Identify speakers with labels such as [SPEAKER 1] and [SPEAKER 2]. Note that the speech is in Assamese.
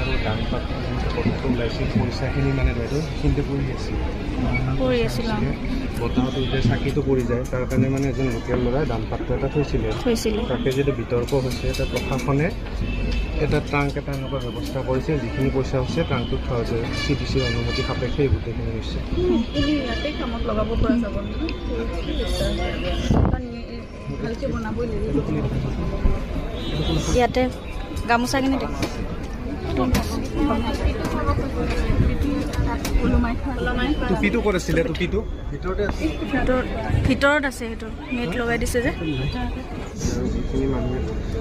[SPEAKER 1] আৰু দাম পাত্ৰ ওলাইছিল পইচাখিনি মানে বাইদেউ সেইখিনিতে পৰি আছিল বতাহটো যে চাকিটো পৰি যায় তাৰ কাৰণে মানে এজন লোকেল ল'ৰাই দাম পাত্ৰ এটা থৈছিলে তাকে যদি বিতৰ্ক হৈছে এটা প্ৰশাসনে এটা ট্ৰাংক এটা এনেকুৱা ব্যৱস্থা কৰিছে যিখিনি পইচা হৈছে ট্ৰাংকটোত থোৱা হৈছে CDC অনুমতি সাপেক্ষে গোটেইখিনি হৈছে
[SPEAKER 2] ইয়াতে গামোচাখিনি
[SPEAKER 1] টুপিটো ক'ত আছিলে টুপিটো
[SPEAKER 2] ভিতৰত আছে সেইটো নেট লগাই দিছে যে
[SPEAKER 1] যিখিনি মানুহে